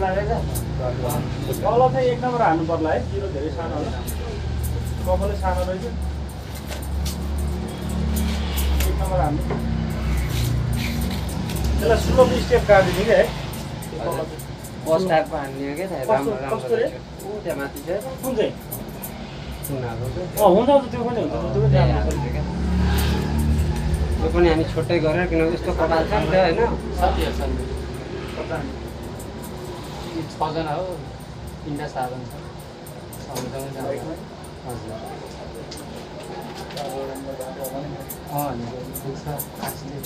लागेको छ तल चाहिँ एक नम्बर हान्नु पर्ला है जिरो धेरै सानो होला कपालै सानो रहेछ एक नम्बर हान्नु त्यसलाई स्लोप स्टेप काटिदिनु क्या है बस टाइपको हान्ने हो क्या राम्रो राम्रो रहेछ ऊ त्यहाँ माथि छ कुन चाहिँ हुन्छ त्यो पनि हुन्छ त्यो पनि राम्रो छ त्यो पनि हामी छुट्टै गरेर किनभने यस्तो कपाल छ नि त होइन छजना हो 3टा साधन छ सँगसँगै जान्छ हजुर दुख्छ काट्ने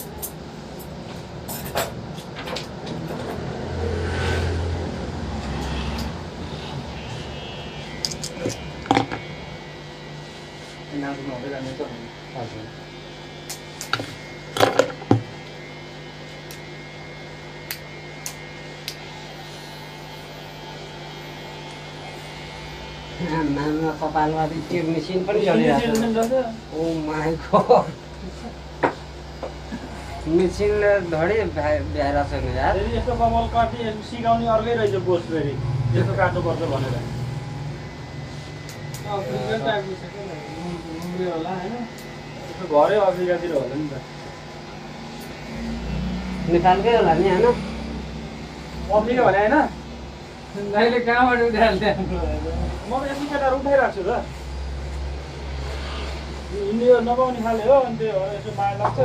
नाच्नु हुँदै जाने त हजुर नाममा कपालमा त्यो मेसिन पनि चलिरहेको छ ओ माई गॉड मेसिनले धडे भ्याएर छ नि यार यस्तो कपाल काट्ने सिकाउने अर्कै रहेछ बोस फेरि यस्तो काट्नुपर्छ भनेर होला होइन घरै अफ्रिकातिर होला नि त नेपालकै होला नि होइन अफ्रिका भने होइन अहिले कहाँबाट उठाइहाल्थ्यो म त यस्तो केटाहरू उठाइरहेको छु त हिँड्ने नपाउने खाले हो अनि त्यो यसो माया लाग्छ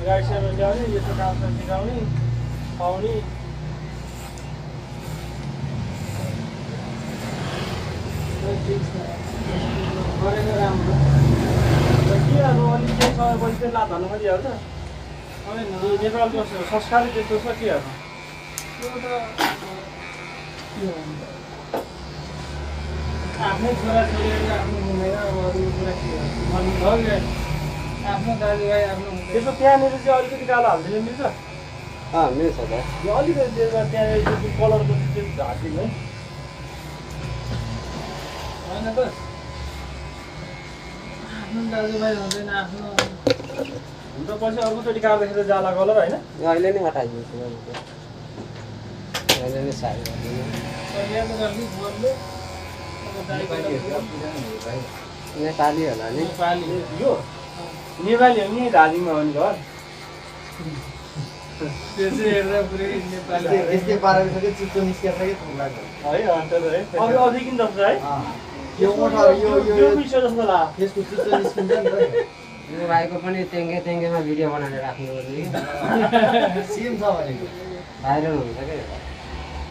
गाडी सेवा ल्याउने यस्तो काम सिकाउने खुवाउने गरेको राम्रो के अब अलिक केही समय पछि चाहिँ लात हाल्नु खोजिहाल्छ नेपालको संस्कारै त्यस्तो छ के अब आफ्नै छोराछोरीहरू आफ्नो हुँदैन अब अरू कुरा के हो आफ्नो दाजुभाइ आफ्नो त्यसो त्यहाँनिर चाहिँ अलिकति कालो हालिदिनु मिल्छ मिल्छ त यो अलिकति त्यहाँनिर त्यो कलरको त्यो झार्दिनु है होइन त आफ्नो दाजुभाइ हुँदैन आफ्नो हुन त पछि अर्कोचोटि काट्दाखेरि जाला कलर होइन अहिले नै हटाइदिन्छु अहिले नै साडी पहिलाको जल्दी बोल्नु नेपाली होला नि नेपाली यो नेपाली हो नि दार्जिलिङमा हो नि घर त्यो चाहिँ हेर्दा पुरै नेपाली यस्तै पाराले सके चिप्चो निस्केछ कि थुक लाग्छ है अन्त है अघि अघि किन जस्तो है यो मोटर यो पिसो जस्तो ला यसको चिप्चो निस्किन्छ नि त यो भाइको पनि तेङ्गेमा भिडियो बनाएर राख्नु पर्ने सेम छ भनेको भाइरल हुन्छ क्या